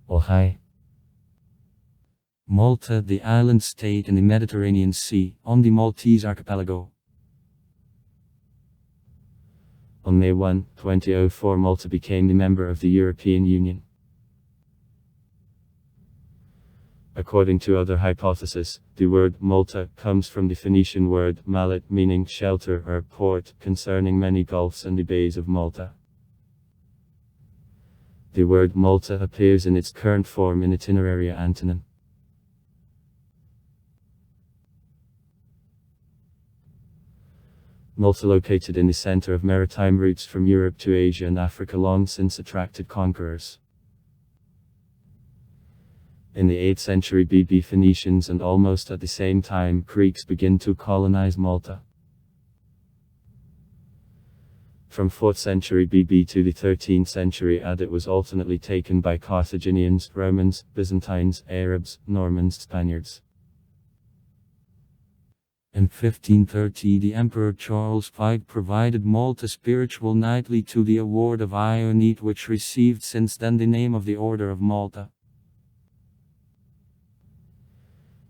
Oh hi. Malta, the island state in the Mediterranean Sea, on the Maltese archipelago. On May 1, 2004, Malta became a member of the European Union. According to other hypotheses, the word Malta comes from the Phoenician word malet, meaning shelter or port, concerning many gulfs and the bays of Malta. The word Malta appears in its current form in Itineraria antonym. Malta, located in the center of maritime routes from Europe to Asia and Africa, long since attracted conquerors. In the 8th century BB, Phoenicians and almost at the same time Greeks began to colonize Malta. From 4th century BB to the 13th century AD, it was alternately taken by Carthaginians, Romans, Byzantines, Arabs, Normans, Spaniards. In 1530, the Emperor Charles V provided Malta spiritual knightly to the award of Ionete, which received since then the name of the Order of Malta.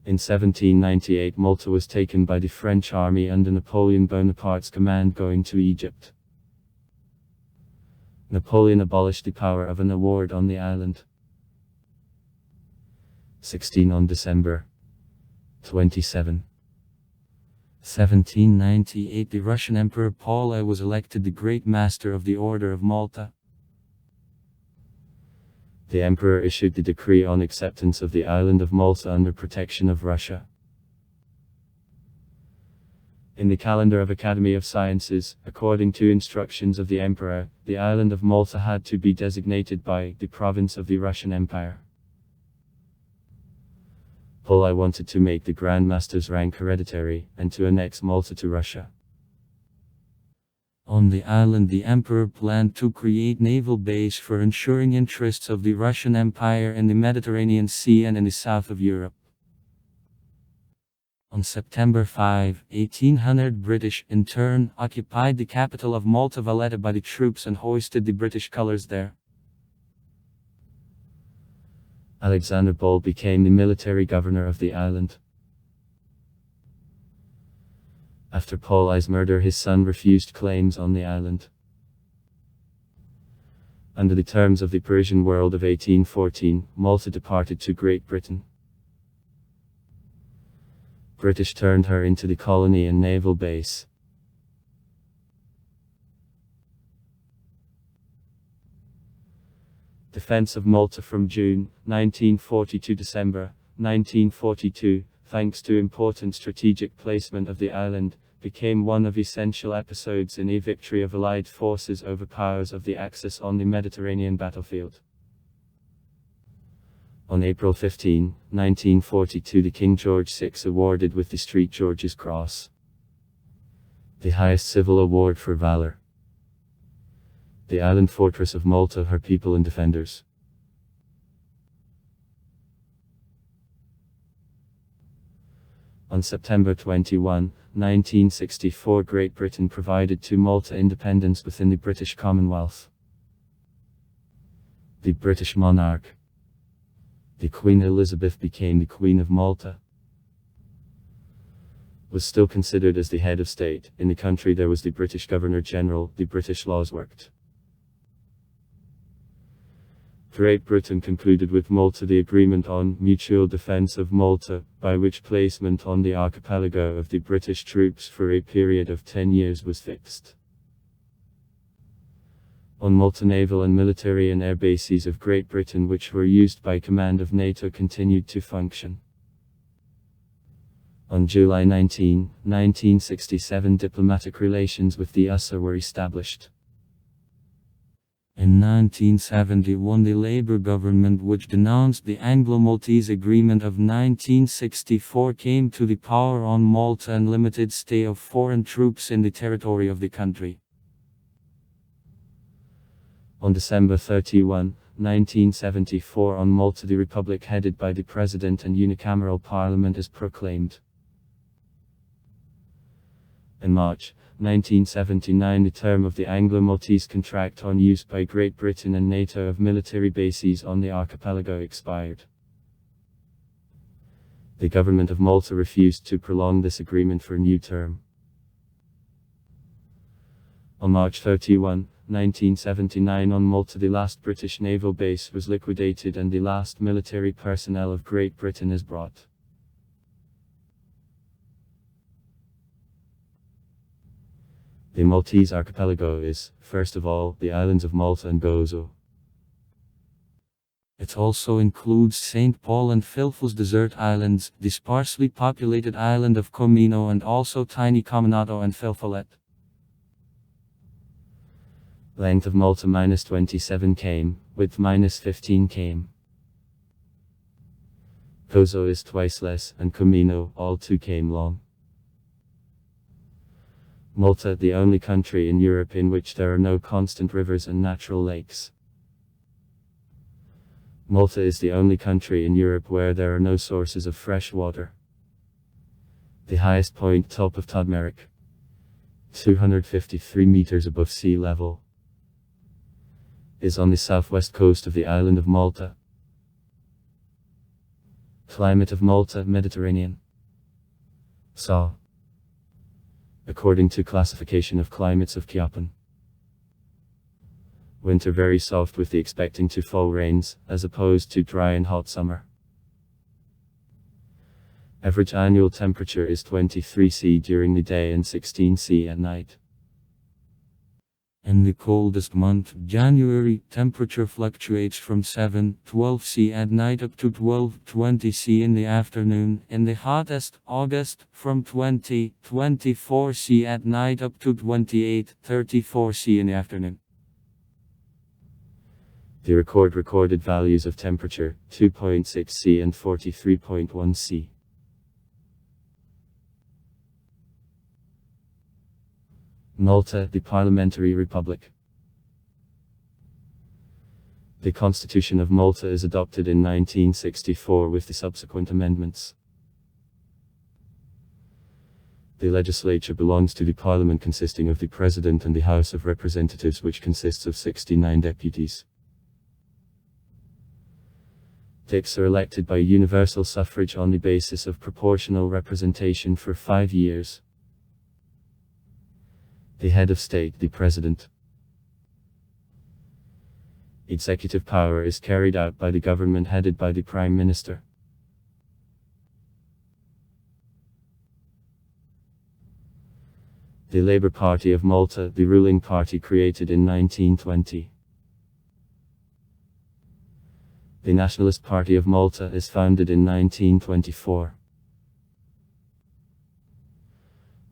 In 1798, Malta was taken by the French army under Napoleon Bonaparte's command, going to Egypt. Napoleon abolished the power of an award on the island. 16 on December 27. 1798, the Russian Emperor Paul I was elected the Great Master of the Order of Malta. The Emperor issued the decree on acceptance of the island of Malta under protection of Russia. In the calendar of Academy of Sciences, according to instructions of the Emperor, the island of Malta had to be designated by the province of the Russian Empire. Paul I wanted to make the Grand Master's rank hereditary, and to annex Malta to Russia. On the island, the Emperor planned to create naval base for ensuring interests of the Russian Empire in the Mediterranean Sea and in the south of Europe. On September 5, 1800, British, in turn, occupied the capital of Malta Valletta by the troops and hoisted the British colours there. Alexander Ball became the military governor of the island. After Paul I's murder, his son refused claims on the island. Under the terms of the Parisian World of 1814, Malta departed to Great Britain. British turned her into the colony and naval base. Defense of Malta from June 1940 to December 1942, thanks to important strategic placement of the island, became one of essential episodes in a victory of Allied forces over powers of the Axis on the Mediterranean battlefield. On April 15, 1942, the King George VI awarded with the St. George's Cross, the highest civil award for valor, the island fortress of Malta, her people and defenders. On September 21, 1964, Great Britain provided to Malta independence within the British Commonwealth. The British monarch, the Queen Elizabeth, became the Queen of Malta. Was still considered as the head of state. In the country there was the British Governor-General, the British laws worked. Great Britain concluded with Malta the Agreement on Mutual Defence of Malta, by which placement on the archipelago of the British troops for a period of 10 years was fixed. On Malta, naval and military and air bases of Great Britain which were used by command of NATO continued to function. On July 19, 1967, diplomatic relations with the USA were established. In 1971, the Labour government, which denounced the Anglo-Maltese Agreement of 1964, came to the power on Malta and limited stay of foreign troops in the territory of the country. On December 31, 1974, on Malta, the Republic headed by the President and unicameral Parliament is proclaimed. In March 1979, the term of the Anglo-Maltese Contract on use by Great Britain and NATO of military bases on the archipelago expired. The government of Malta refused to prolong this agreement for a new term. On March 31, 1979, on Malta, the last British naval base was liquidated and the last military personnel of Great Britain is brought. The Maltese archipelago is, first of all, the islands of Malta and Gozo. It also includes St. Paul and Filfos desert islands, the sparsely populated island of Comino, and also tiny Caminato and Filfolet. Length of Malta -27 km, width -15 km. Gozo is twice less, and Comino, all 2 km long. Malta, the only country in Europe in which there are no constant rivers and natural lakes. Malta is the only country in Europe where there are no sources of fresh water. The highest point, top of Todmeric, 253 meters above sea level, is on the southwest coast of the island of Malta. Climate of Malta, Mediterranean. So, according to classification of climates of Kiapan. Winter very soft with the expecting to fall rains, as opposed to dry and hot summer. Average annual temperature is 23 C during the day and 16 C at night. In the coldest month, January, temperature fluctuates from 7-12 C at night up to 12-20 C in the afternoon. In the hottest, August, from 20-24 C at night up to 28-34 C in the afternoon. The recorded values of temperature, 2.6 C and 43.1 C. Malta, the Parliamentary Republic. The Constitution of Malta is adopted in 1964 with the subsequent amendments. The legislature belongs to the Parliament consisting of the President and the House of Representatives, which consists of 69 deputies. Dicks are elected by universal suffrage on the basis of proportional representation for 5 years. The head of state, the President. Executive power is carried out by the government headed by the Prime Minister. The Labour Party of Malta, the ruling party, created in 1920. The Nationalist Party of Malta is founded in 1924.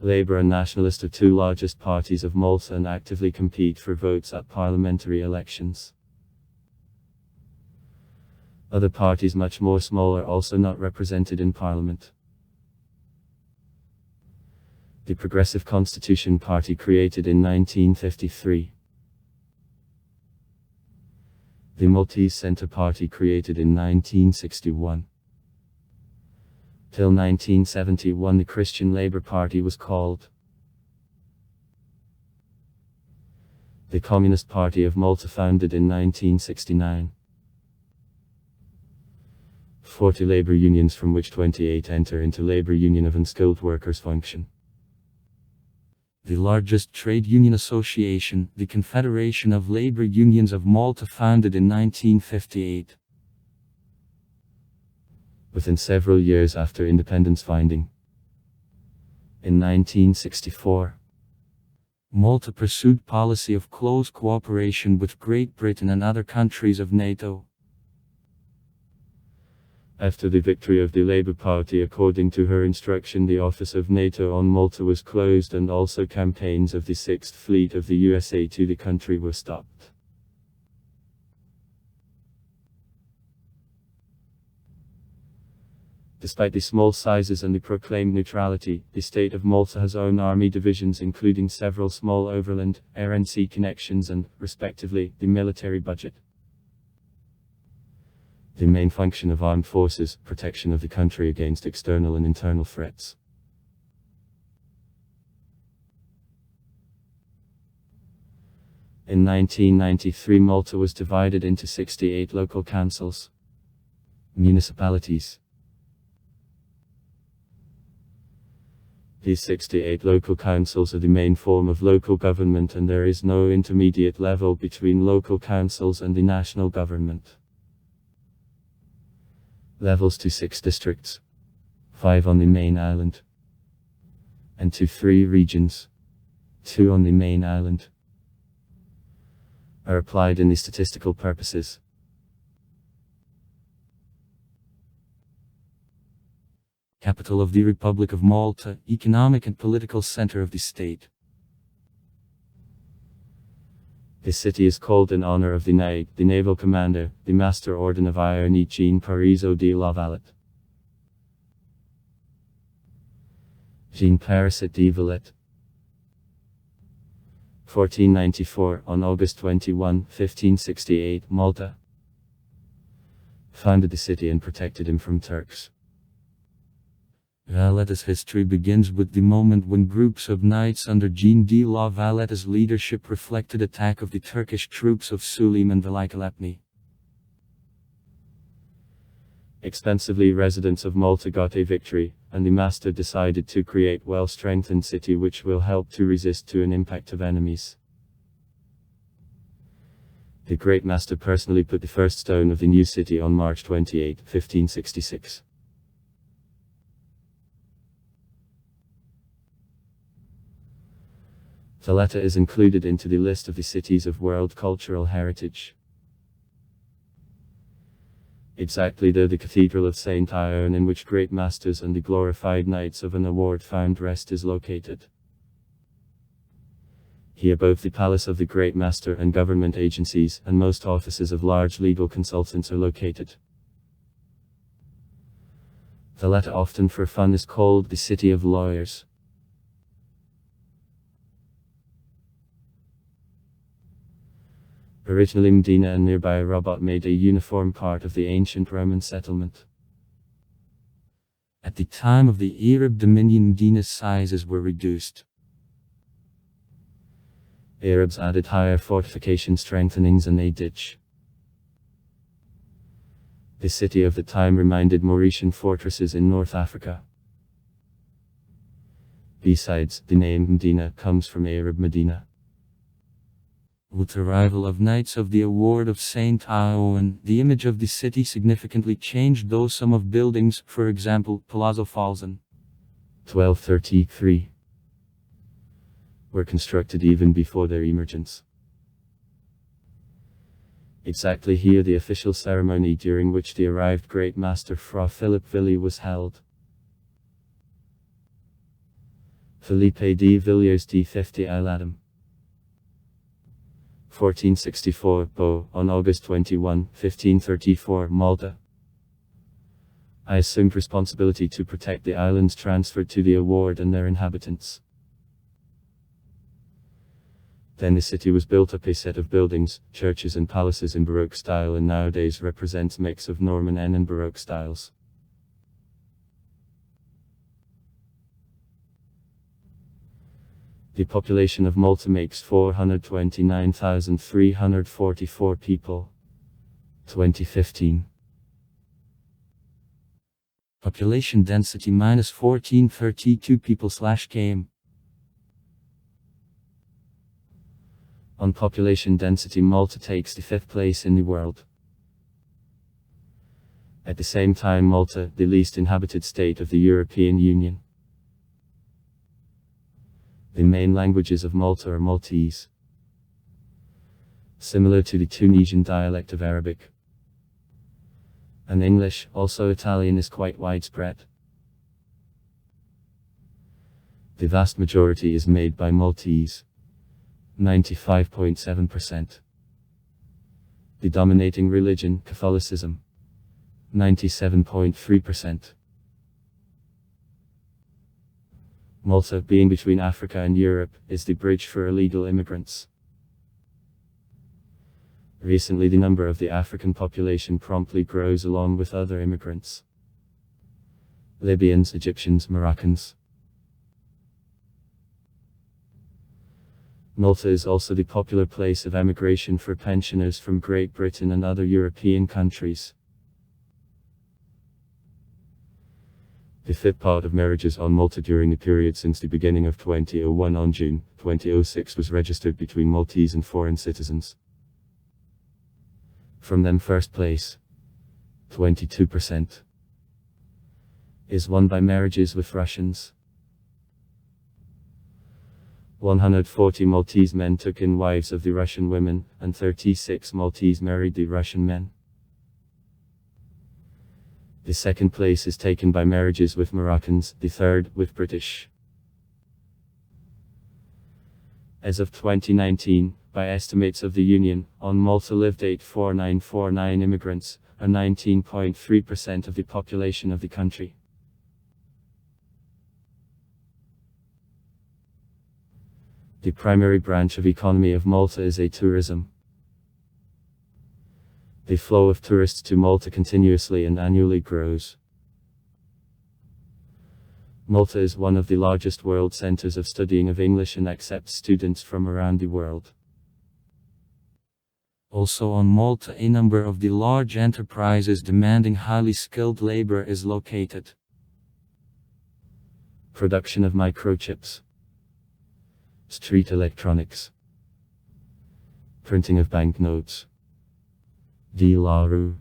Labour and Nationalist are 2 largest parties of Malta and actively compete for votes at parliamentary elections. Other parties much more small are also not represented in Parliament. The Progressive Constitution Party created in 1953. The Maltese Centre Party created in 1961. Till 1971 the Christian Labour Party was called. The Communist Party of Malta founded in 1969. 40 labour unions, from which 28 enter into Labour Union of Unskilled Workers function. The largest trade union association, the Confederation of Labour Unions of Malta, founded in 1958. Within several years after independence finding. In 1964, Malta pursued policy of close cooperation with Great Britain and other countries of NATO. After the victory of the Labour Party, according to her instruction, the office of NATO on Malta was closed and also campaigns of the 6th Fleet of the USA to the country were stopped. Despite the small sizes and the proclaimed neutrality, the state of Malta has own army divisions including several small overland, air and sea connections and, respectively, the military budget. The main function of armed forces, protection of the country against external and internal threats. In 1993, Malta was divided into 68 local councils, municipalities. These 68 local councils are the main form of local government, and there is no intermediate level between local councils and the national government. Levels to 6 districts, 5 on the main island, and to 3 regions, 2 on the main island, are applied in the statistical purposes. Capital of the Republic of Malta, economic and political center of the state. This city is called in honor of the knight, the naval commander, the Master Order of Iron Jean Parisot de la Valette. Jean Parisot de Valette. 1494, on August 21, 1568, Malta. Founded the city and protected him from Turks. Valette's history begins with the moment when groups of knights under Jean de la Valette's leadership reflected attack of the Turkish troops of Suleiman and Velikalepni. Extensively, residents of Malta got a victory, and the master decided to create well-strengthened city which will help to resist to an impact of enemies. The great master personally put the first stone of the new city on March 28, 1566. Valletta is included into the list of the cities of World Cultural Heritage. Exactly though the Cathedral of St. Ione, in which great masters and the glorified knights of an award found rest, is located. Here both the palace of the great master and government agencies and most offices of large legal consultants are located. Valletta, often for fun, is called the City of Lawyers. Originally Medina and nearby Rabat made a uniform part of the ancient Roman settlement. At the time of the Arab dominion, Medina's sizes were reduced. Arabs added higher fortification strengthenings and a ditch. The city of the time reminded Mauritian fortresses in North Africa. Besides, the name Medina comes from Arab Medina. With the arrival of Knights of the Award of St. Ione, the image of the city significantly changed, though some of buildings, for example, Palazzo Falzon, 1233, were constructed even before their emergence. Exactly here the official ceremony during which the arrived great master Fra Philip Villi was held. Felipe de Villiers de 50 Iladam. 1464, Bo, on August 21, 1534, Malta. I assumed responsibility to protect the islands transferred to the award and their inhabitants. Then the city was built up a set of buildings, churches and palaces in Baroque style, and nowadays represents mix of Norman and Baroque styles. The population of Malta makes 429,344 people. 2015. Population density minus 1432 people/km. On population density, Malta takes the 5th place in the world. At the same time, Malta, the least inhabited state of the European Union. The main languages of Malta are Maltese, similar to the Tunisian dialect of Arabic, and English. Also Italian is quite widespread. The vast majority is made by Maltese, 95.7%. The dominating religion, Catholicism, 97.3%. Malta, being between Africa and Europe, is the bridge for illegal immigrants. Recently, the number of the African population promptly grows along with other immigrants. Libyans, Egyptians, Moroccans. Malta is also the popular place of emigration for pensioners from Great Britain and other European countries. The fifth part of marriages on Malta during the period since the beginning of 2001 on June 2006 was registered between Maltese and foreign citizens. From them, first place, 22%, is won by marriages with Russians. 140 Maltese men took in wives of the Russian women, and 36 Maltese married the Russian men. The second place is taken by marriages with Moroccans, the third with British. As of 2019, by estimates of the Union, on Malta lived 84949 immigrants, or 19.3% of the population of the country. The primary branch of economy of Malta is tourism. The flow of tourists to Malta continuously and annually grows. Malta is one of the largest world centers of studying of English and accepts students from around the world. Also on Malta, a number of the large enterprises demanding highly skilled labor is located. Production of microchips, street electronics, printing of banknotes, de la rue,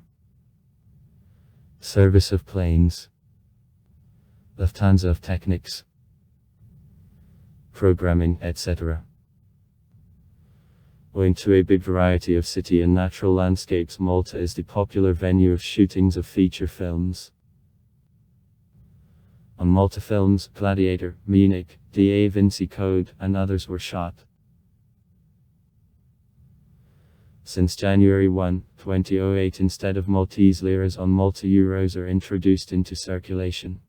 service of planes, Lufthansa of Technics, programming, etc. Owing to a big variety of city and natural landscapes, Malta is the popular venue of shootings of feature films. On Malta films, Gladiator, Munich, Da Vinci Code, and others were shot. Since January 1, 2008, instead of Maltese liras on Malta, euros are introduced into circulation.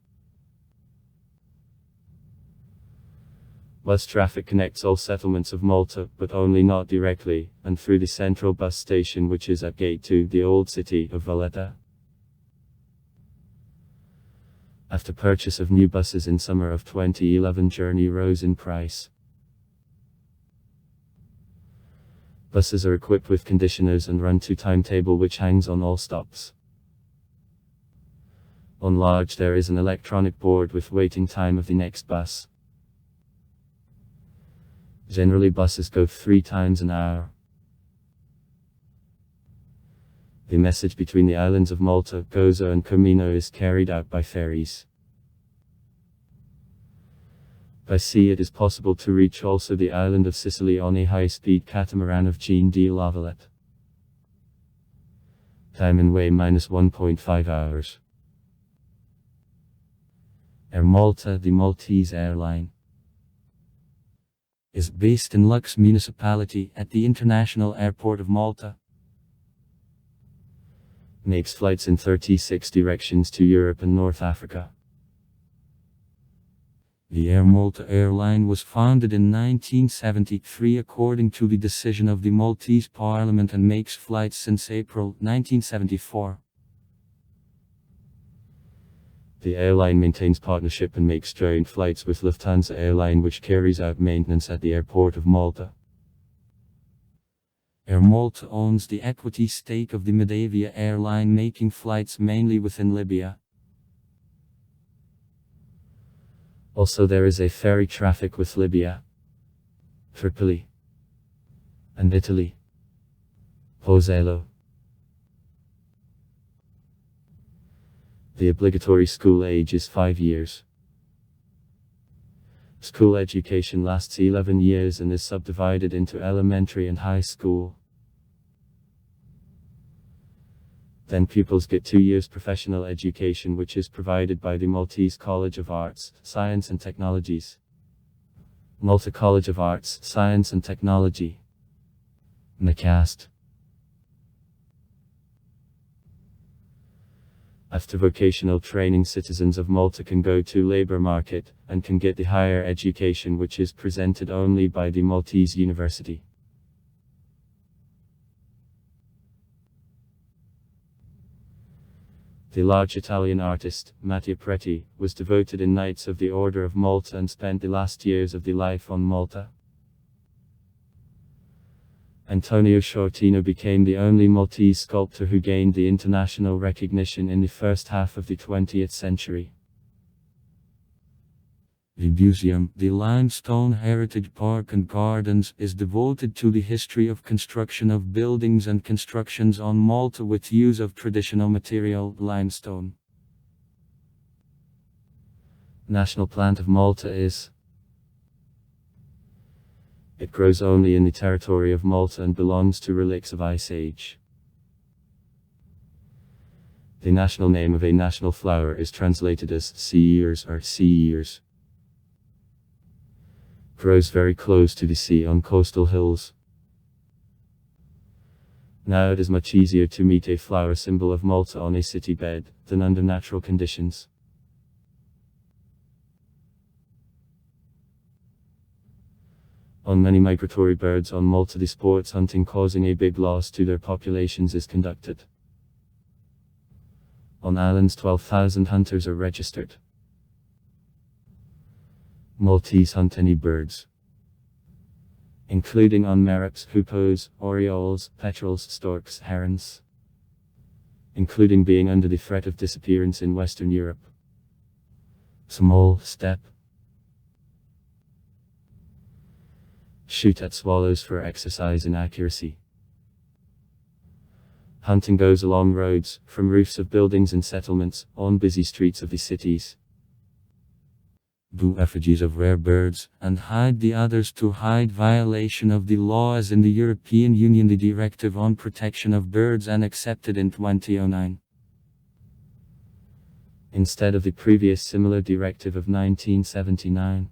Bus traffic connects all settlements of Malta, but only not directly, and through the central bus station, which is at Gate 2, the old city of Valletta. After purchase of new buses in summer of 2011, journey rose in price. Buses are equipped with conditioners and run to timetable which hangs on all stops. On large, there is an electronic board with waiting time of the next bus. Generally, buses go 3 times an hour. The message between the islands of Malta, Gozo and Comino is carried out by ferries. By sea, it is possible to reach also the island of Sicily on a high-speed catamaran of Jean de la Valette. Time and way -1.5 hours. Air Malta, the Maltese airline, is based in Lux municipality at the International Airport of Malta. Makes flights in 36 directions to Europe and North Africa. The Air Malta airline was founded in 1973 according to the decision of the Maltese Parliament and makes flights since April 1974. The airline maintains partnership and makes joint flights with Lufthansa airline, which carries out maintenance at the airport of Malta. Air Malta owns the equity stake of the Medavia airline, making flights mainly within Libya. Also, there is a ferry traffic with Libya, Tripoli, and Italy, Pozzallo. The obligatory school age is 5 years. School education lasts 11 years and is subdivided into elementary and high school. Then pupils get 2 years professional education, which is provided by the Maltese College of Arts, Science and Technologies. Malta College of Arts, Science and Technology. MACAST. After vocational training, citizens of Malta can go to labor market, and can get the higher education which is presented only by the Maltese University. The large Italian artist, Mattia Preti, was devoted in Knights of the Order of Malta and spent the last years of the life on Malta. Antonio Shortino became the only Maltese sculptor who gained the international recognition in the first half of the 20th century. The museum, the Limestone Heritage Park and Gardens, is devoted to the history of construction of buildings and constructions on Malta with use of traditional material, limestone. National plant of Malta is. It grows only in the territory of Malta and belongs to relics of Ice Age. The national name of a national flower is translated as sea ears or sea ears. Grows very close to the sea on coastal hills. Now it is much easier to meet a flower symbol of Malta on a city bed than under natural conditions. On many migratory birds on Malta, the sports hunting causing a big loss to their populations is conducted. On islands 12,000 hunters are registered. Maltese hunt any birds, including on merops, hoopoes, orioles, petrels, storks, herons, including being under the threat of disappearance in Western Europe. Small steppe. Shoot at swallows for exercise and accuracy. Hunting goes along roads, from roofs of buildings and settlements, on busy streets of the cities. Do effigies of rare birds, and hide the others to hide violation of the law as in the European Union the Directive on Protection of Birds and accepted in 2009. Instead of the previous similar directive of 1979.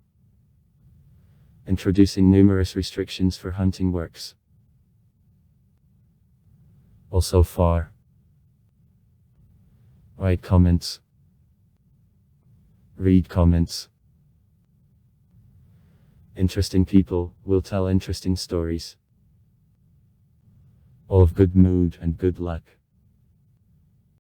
Introducing numerous restrictions for hunting works. Also far. Write comments. Read comments. Interesting people will tell interesting stories. All of good mood and good luck.